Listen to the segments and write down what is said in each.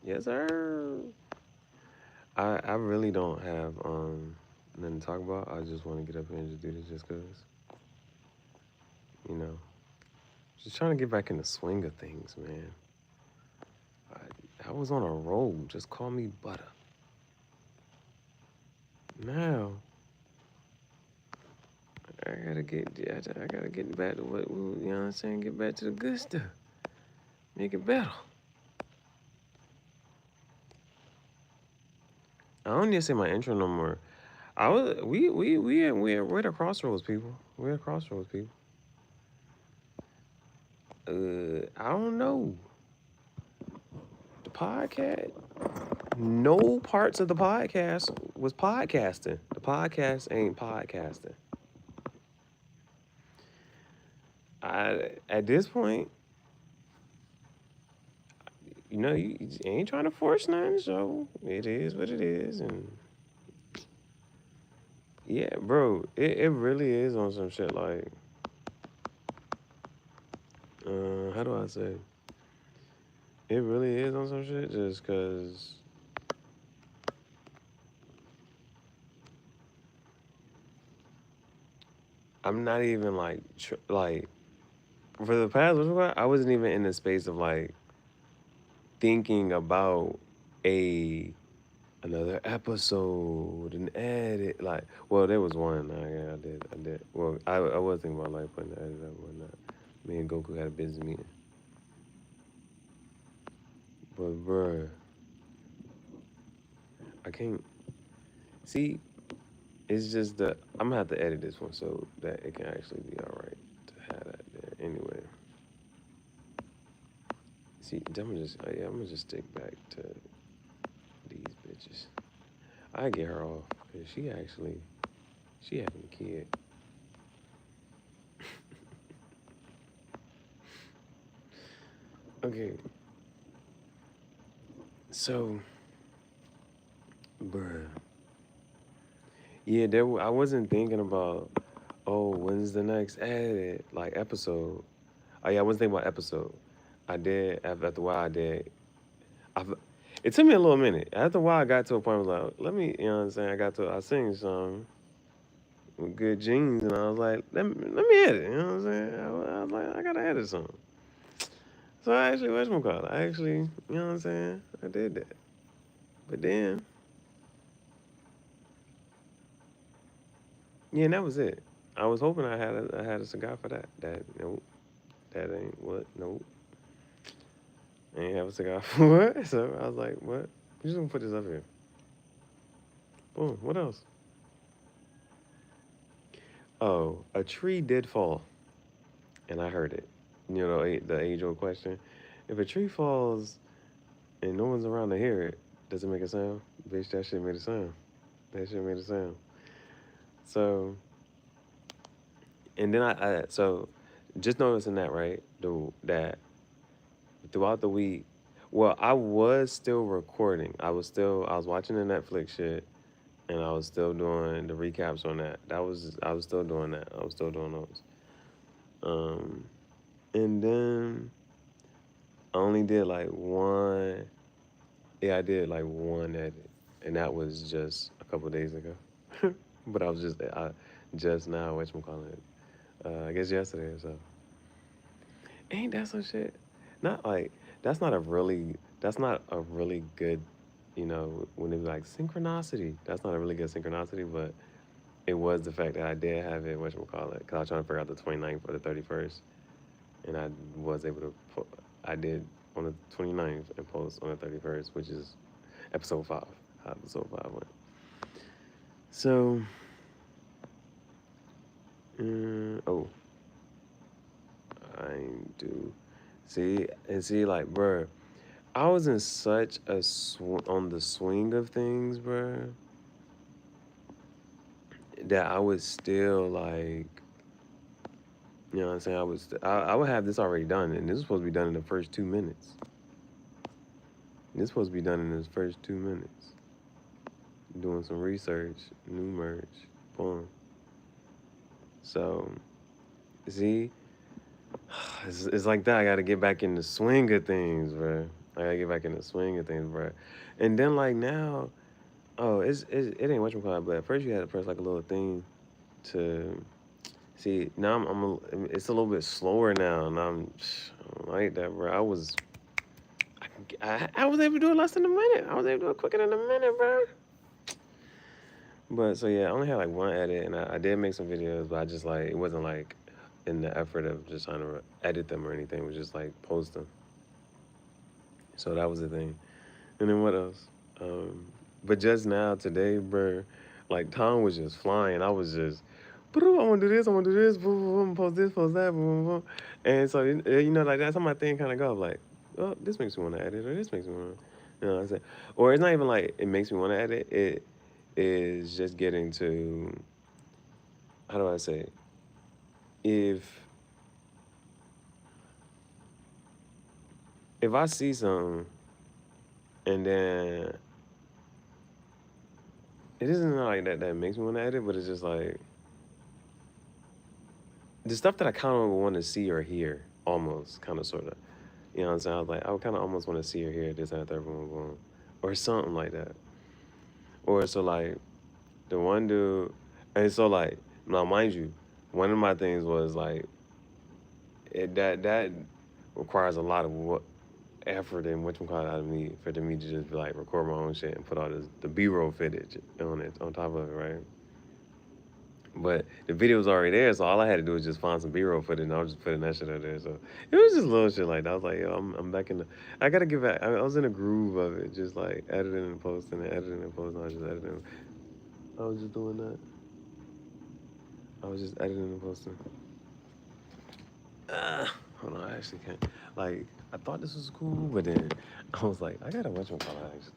Yes, sir. I really don't have nothing to talk about. I just want to get up here and just do this just cause, you know, just trying to get back in the swing of things, man. I was on a roll. Just call me butter. Now I gotta get back to what you know what I'm saying. Get back to the good stuff. Make it better. I don't need to say my intro no more. I was we're at a crossroads, people. We're at crossroads, people. I don't know. The podcast. No parts of the podcast was podcasting. The podcast ain't podcasting. At this point, you ain't trying to force nothing, so it is what it is, and yeah, bro, it really is on some shit like, how do I say? It really is on some shit just cause I'm not even like like for the past I wasn't even in the space of like thinking about a another episode and edit like well there was one yeah, I did well I was thinking about like putting the edit up and whatnot. Me and Goku had a business meeting, but bruh, I can't see. It's just that I'm gonna have to edit this one so that it can actually be all right to have that there. Anyway, see, I'm gonna just stick back to these bitches. I get her off because she having a kid. Okay, so bruh, yeah, I wasn't thinking about oh when's the next edit like episode. Oh yeah, I wasn't thinking about episode. I did after a while. I did. I, it took me a little minute. After a while, I got to a point where I was like, let me, you know what I'm saying? I sing some with good jeans, and I was like, let me edit. You know what I'm saying? I was like, I gotta edit something. So I actually, whatchamacallit, I actually, you know what I'm saying? I did that. But then, yeah, and that was it. I was hoping I had a cigar for that. Nope, that ain't what. Nope, I ain't have a cigar for it. So I was like, what? I'm just gonna put this up here. Boom. What else? Oh, a tree did fall, and I heard it. You know, the age-old question: if a tree falls and no one's around to hear it, does it make a sound? Bitch, that shit made a sound. That shit made a sound. So, and then so just noticing that, right? That throughout the week, well, I was still recording. I was watching the Netflix shit, and I was still doing the recaps on that. I was still doing that. I was still doing those. Um, and then I only did like one. Yeah, I did like one edit, and that was just a couple days ago. But I just now, whatchamacallit, I guess yesterday or so. Ain't that some shit? Not like, that's not a really good, when they be like synchronicity. That's not a really good synchronicity, but it was the fact that I did have it, whatchamacallit, because I was trying to figure out the 29th or the 31st, and I was able to, I did on the 29th and post on the 31st, which is episode 5, how episode 5 went. So, oh, I do. See, like, bruh, I was in such on the swing of things, bruh, that I was still like, you know what I'm saying? I would have this already done, and this is supposed to be done in the first 2 minutes. This is supposed to be done in the first 2 minutes. Doing some research, new merch, boom. So, see, it's like that. I got to get back in the swing of things, bruh. I gotta get back in the swing of things, bro. And then like now, oh, it ain't whatchamacallit, but at first you had to press like a little thing to see. Now it's a little bit slower now, and I don't like that, bro. I was able to do it less than a minute. I was able to do it quicker than a minute, bro. But so yeah, I only had like one edit, and I did make some videos, but I just like it wasn't like in the effort of just trying to edit them or anything. It was just like post them. So that was the thing. And then what else? Um, but just now today, bro, like time was just flying. I was just, I want to do this, I want to do this, boom, boom, boom, post this, post that, boom, boom, boom. And so like that's how my thing kind of go. Like, oh, this makes me want to edit, or this makes me want to, you know what I'm saying? Or it's not even like it makes me want to edit. It is just getting to, how do I say? If if I see something and then it isn't like that makes me want to edit, but it's just like the stuff that I kind of want to see or hear, almost, kind of, sort of. You know what I'm saying? I was like, I would kind of almost want to see or hear this, and that, third, boom, boom, or something like that. Or so like the one dude, and so like now, mind you, one of my things was like that requires a lot of effort and what you call it out of me for me to just like record my own shit and put all the B-roll footage on it on top of it, right? But the video was already there, so all I had to do was just find some B-roll footage, and I was just putting that shit out there. So it was just little shit like that. I was like, yo, I'm back in the. I gotta get back. I was in a groove of it, just like editing and posting and editing and posting. I was just editing. I was just doing that. I was just editing and posting. Hold on, I actually can't. Like, I thought this was cool, but then I was like, I gotta watch my actually.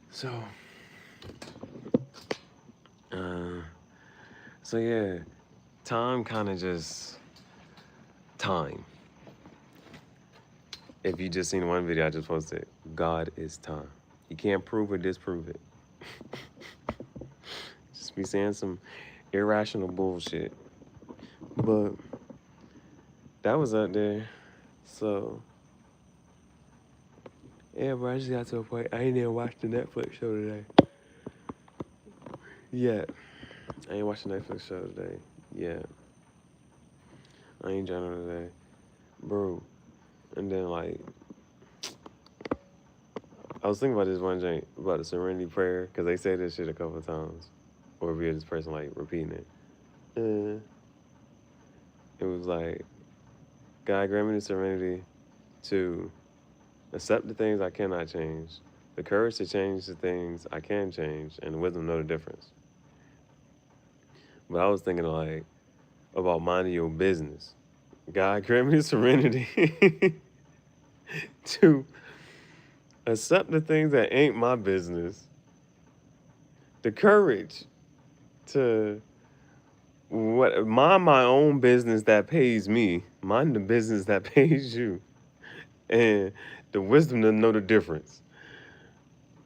So, uh, so yeah, time kind of just time. If you just seen one video I just posted, God is time. You can't prove or disprove it. Just be saying some irrational bullshit. But that was up there. So yeah, bro, I just got to a point. I ain't even watched the Netflix show today. Yeah. I ain't watching the Netflix show today. Yeah. I ain't journaling today. Bro. And then like I was thinking about this one thing about the serenity prayer, because they say this shit a couple of times. Or be this person like repeating it. It was like, God grant me the serenity to accept the things I cannot change, the courage to change the things I can change, and the wisdom to know the difference. But I was thinking like about minding your business. God grant me the serenity to accept the things that ain't my business, the courage to mind my own business that pays me, mind the business that pays you, and the wisdom to know the difference.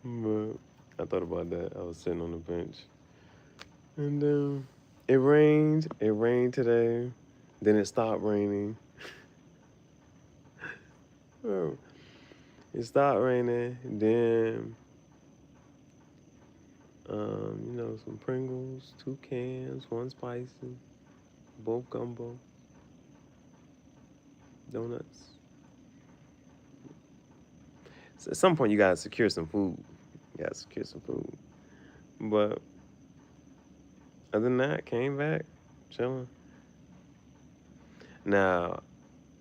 But I thought about that. I was sitting on the bench, and it rained. It rained today. Then it stopped raining. Oh, it stopped raining. Then, some Pringles, 2 cans, one spicy, both gumbo, donuts. So at some point, you gotta secure some food. You gotta secure some food. But other than that, came back, chilling. Now,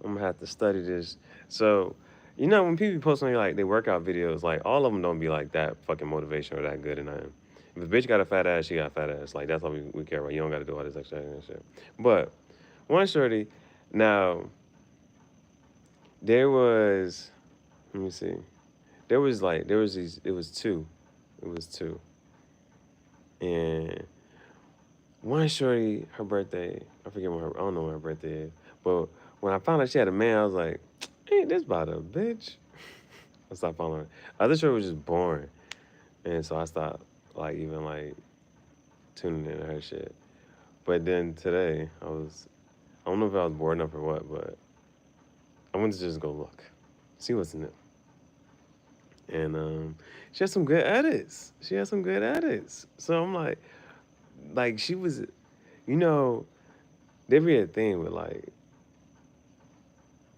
I'm gonna have to study this. So, when people post on like their workout videos, like all of them don't be like that fucking motivation or that good and nothing. If a bitch got a fat ass, she got a fat ass. Like that's all we care about. You don't gotta do all this extra and shit. But one shorty, now there was, let me see, there was these, it was two, and one shorty, her birthday, I forget I don't know when her birthday is, but when I found out she had a man, I was like, ain't this about a bitch? I stopped following her. Other shorty was just boring, and so I stopped, like, even, like, tuning into her shit. But then today, I don't know if I was bored enough or what, but I went to just go look, see what's new. And she had some good edits. She had some good edits. So I'm like she was, you know, there be a thing with like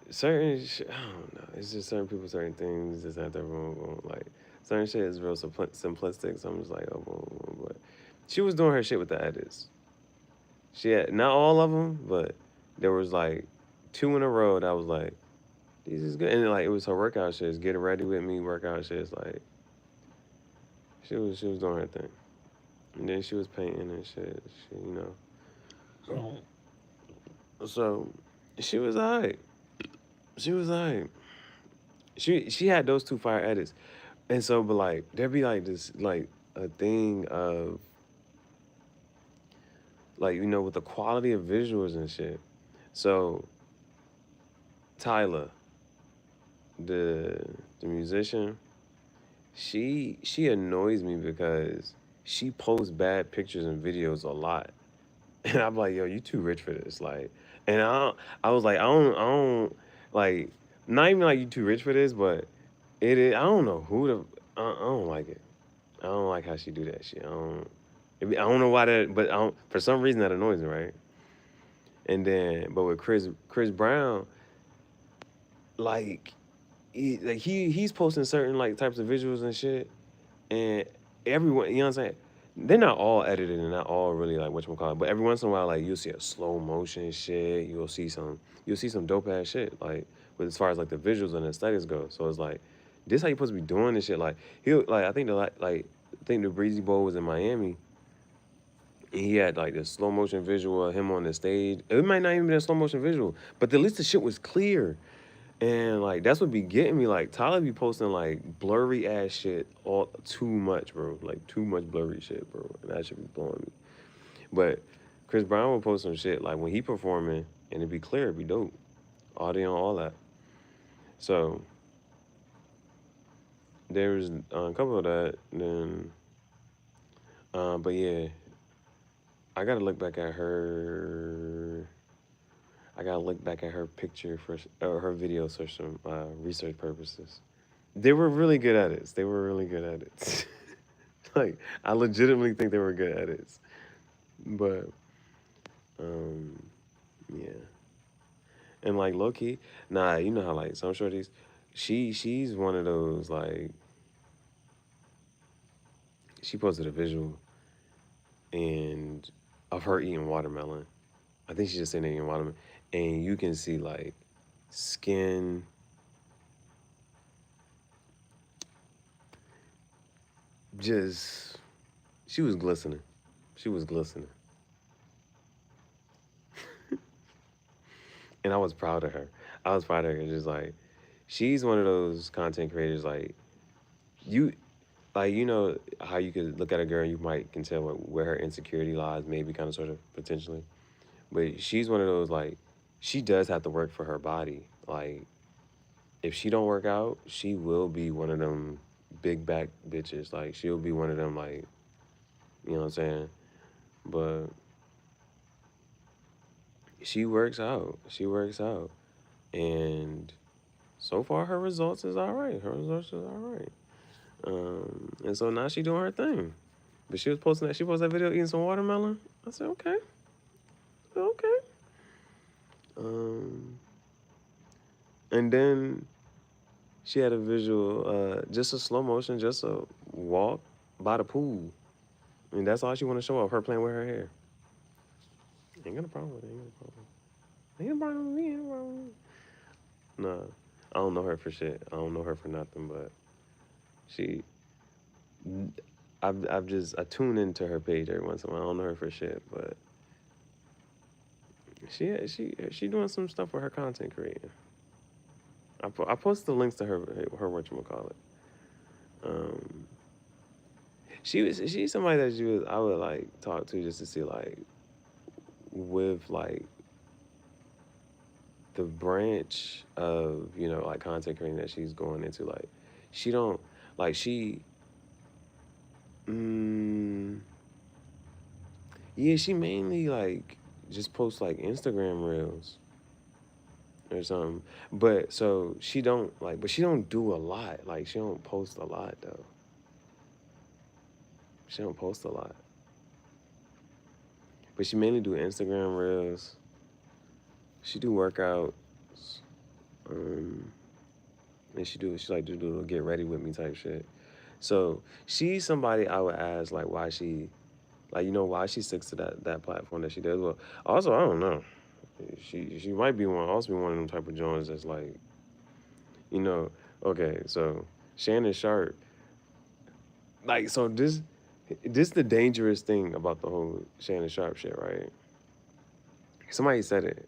I don't know. It's just certain people, certain things. Just have to like certain shit is real simplistic. So I'm just like, oh, but she was doing her shit with the edits. She had not all of them, but there was like two in a row that was like, these is good. And like it was her workout shit, getting ready with me, workout shit. Like she was doing her thing, and then she was painting and shit. So she was alright. She was alright. She had those two fire edits. And so, but like, there'd be like this, like a thing of, like, with the quality of visuals and shit. So, Tyler, the the musician, she annoys me because she posts bad pictures and videos a lot. And I'm like, yo, you too rich for this. Like, and I was like, I don't, like, not even like you too rich for this, but it is, I don't know who the, I don't like it. I don't like how she do that shit. I don't know why that, but for some reason that annoys me, right? And then, but with Chris Brown, like, he's posting certain like types of visuals and shit, and everyone, you know what I'm saying? They're not all edited and not all really like whatchamacallit, but every once in a while, like you'll see a slow motion shit, you'll see some dope ass shit, like with as far as like the visuals and the aesthetics go. So it's like, this how you supposed to be doing this shit. Like I think I think the Breezy Bowl was in Miami, and he had like this slow motion visual of him on the stage. It might not even be a slow motion visual, but at least the shit was clear. And like that's what be getting me. Like Tyler be posting like blurry ass shit all too much, bro. Like too much blurry shit, bro. And that should be blowing me. But Chris Brown will post some shit like when he performing and it be clear, it be dope. Audio, all that. So there's a couple of that. Then, but yeah, I gotta look back at her. I gotta look back at her picture for her videos for some research purposes. They were really good edits. They were really good edits. Like I legitimately think they were good edits. But um, yeah, and like low key, nah, you know how like some shorties, she's one of those like she posted a visual and of her eating watermelon. I think she's just sitting there eating watermelon, and you can see like skin, just she was glistening. She was glistening. And I was proud of her. I was proud of her. Just like, she's one of those content creators. You, how you could look at a girl and you might can tell where her insecurity lies, maybe kind of sort of potentially. But she's one of those like, she does have to work for her body. Like, if she don't work out, she will be one of them big back bitches. Like, she'll be one of them like, you know what I'm saying? But she works out. She works out, and so far her results is all right. Her results is all right. And so now she doing her thing. But she posted that video eating some watermelon. I said, okay, okay. Um, and then she had a visual, just a slow motion, just a walk by the pool. And that's all she want to show off, her playing with her hair. Ain't got a problem with it. Ain't got a problem. Ain't got a problem with me. Ain't got a problem with me. Nah, I don't know her for shit. I don't know her for nothing, but she, I tune into her page every once in a while. I don't know her for shit, but she doing some stuff with her content creating. I post the links to her whatchamacallit. Um, she's somebody that I would like talk to just to see like with like the branch of like content creating that she's going into, like she don't like she mm, Yeah, she mainly like just posts like Instagram reels or something. But so she don't like, but she don't do a lot. Like she don't post a lot though. She don't post a lot. But she mainly do Instagram reels. She do workouts. Um, and she like to do a get ready with me type shit. So she's somebody I would ask like why she like why she sticks to that platform that she does. Well, also I don't know. She might be one of them type of Jones that's like you know okay so Shannon Sharp like so this the dangerous thing about the whole Shannon Sharp shit right. Somebody said it.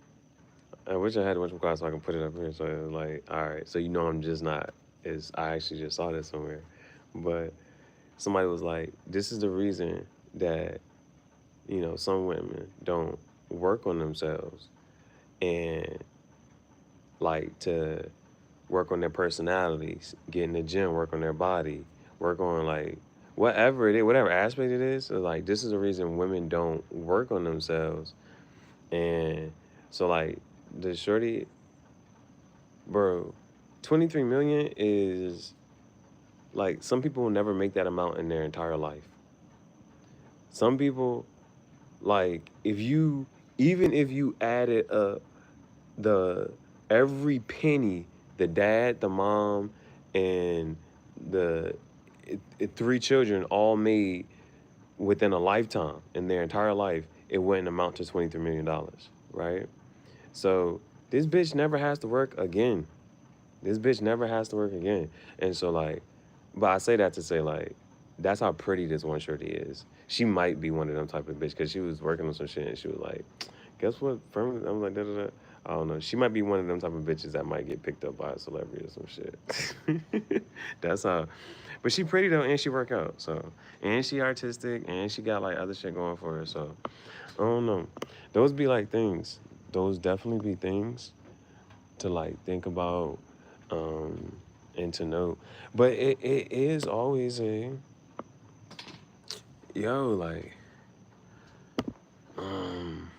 I wish I had a class so I can put it up here. So it was like, all right, so I'm just not. Is I actually just saw this somewhere, but somebody was like, this is the reason that some women don't work on themselves and like to work on their personalities, get in the gym, work on their body, work on like whatever it is, whatever aspect it is. So like this is the reason women don't work on themselves, and so like the shorty, bro, 23 million is like some people will never make that amount in their entire life. Some people like even if you added up the every penny the dad, the mom, and the three children all made within a lifetime in their entire life, it wouldn't amount to $23 million, right? So this bitch never has to work again. This bitch never has to work again. And so like, but I say that to say like, that's how pretty this one shorty is. She might be one of them type of bitch because she was working on some shit and she was like, guess what? I'm like, da da da. I don't know. She might be one of them type of bitches that might get picked up by a celebrity or some shit. That's how. But she pretty though, and she work out. So, and she artistic, and she got like other shit going for her. So, I don't know. Those be like things. Those definitely be things to like think about um, and to know. But it is always a like um,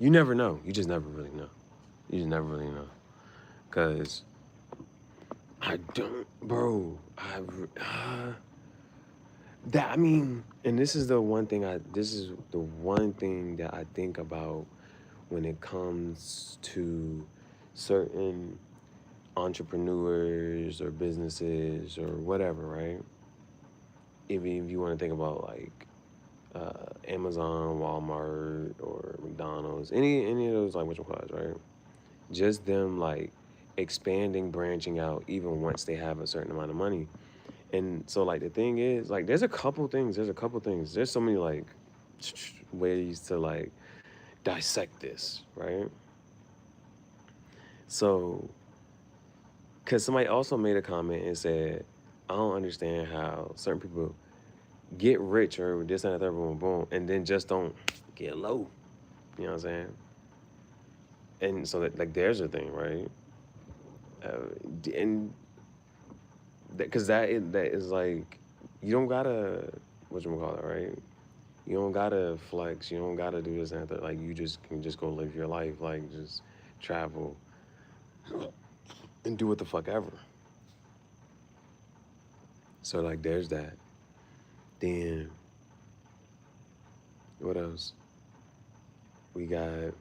you never know. You just never really know. You just never really know. Cause I don't, bro. That I mean, and this is the one thing This is the one thing that I think about when it comes to certain entrepreneurs or businesses or whatever, right? Even if you want to think about like Amazon, Walmart, or McDonald's, any of those like which ones, right? Just them like expanding, branching out, even once they have a certain amount of money. And so like the thing is, like there's a couple things. There's so many like ways to like dissect this, right? So, because somebody also made a comment and said, I don't understand how certain people get rich or this and that, third, boom, boom, and then just don't get low. You know what I'm saying? And so that like there's a thing, right? And because that is like you don't gotta what you call it, right? You don't gotta flex. You don't gotta do this and that. Like you just can just go live your life, like just travel and do what the fuck ever. So like there's that. Then what else? We got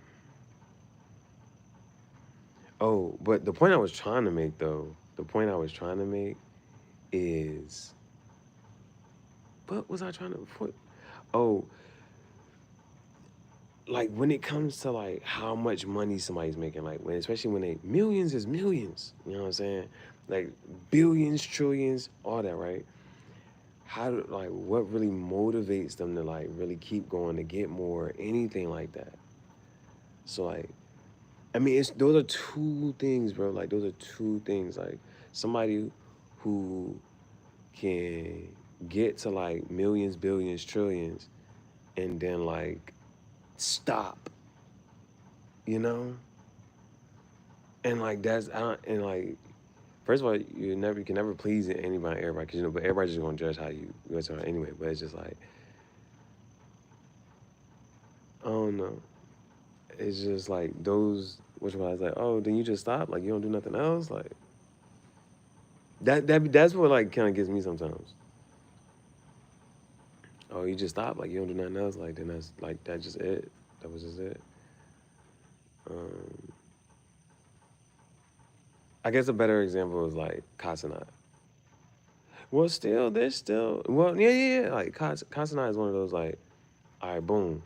oh, but the point I was trying to make though, the point I was trying to make is what was I trying to put? Oh, like when it comes to like how much money somebody's making, like when especially when they millions is millions, you know what I'm saying? Like billions, trillions, all that, right? How do like what really motivates them to like really keep going to get more, anything like that? So like I mean it's those are two things, bro. Like those are two things. Like somebody who can get to like millions, billions, trillions, and then like stop, you know? And like that's and like first of all, you can never please anybody, everybody, because but everybody's just gonna judge how you go to anyway. But it's just like I don't know. It's just like those, which was like, oh, then you just stop, like you don't do nothing else, like that's what like kind of gets me sometimes. Oh, you just stop, like you don't do nothing else, like then that's like that just it. That was just it. Um, I guess a better example is like Casanat. Well, still, there's still, well, yeah. Like Casanat is one of those like, all right, boom,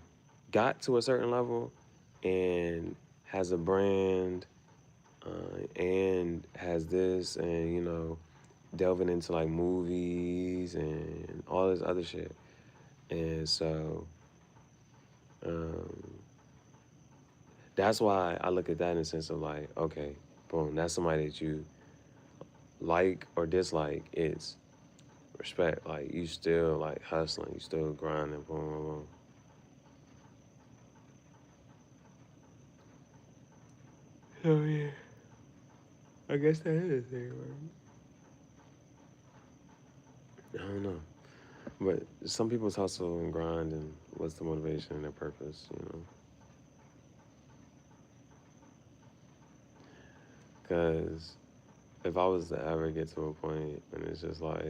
got to a certain level, and has a brand, and has this, and delving into like movies and all this other shit. And so um, that's why I look at that in the sense of like, okay, boom, that's somebody that you like or dislike. It's respect. Like you still like hustling, you still grinding, boom, boom, boom. Oh yeah, I guess that is a thing, right? I don't know, but some people's hustle and grind and what's the motivation and their purpose, Because if I was to ever get to a point and it's just like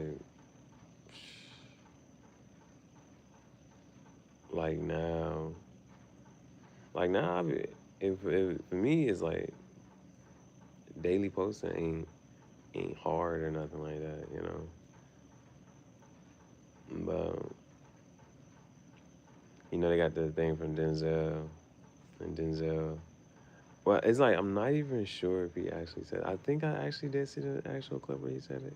now, if for me it's like daily posting ain't hard or nothing like that. But they got the thing from Denzel and Denzel. Well, it's like I'm not even sure if he actually said. I think I actually did see the actual clip where he said it.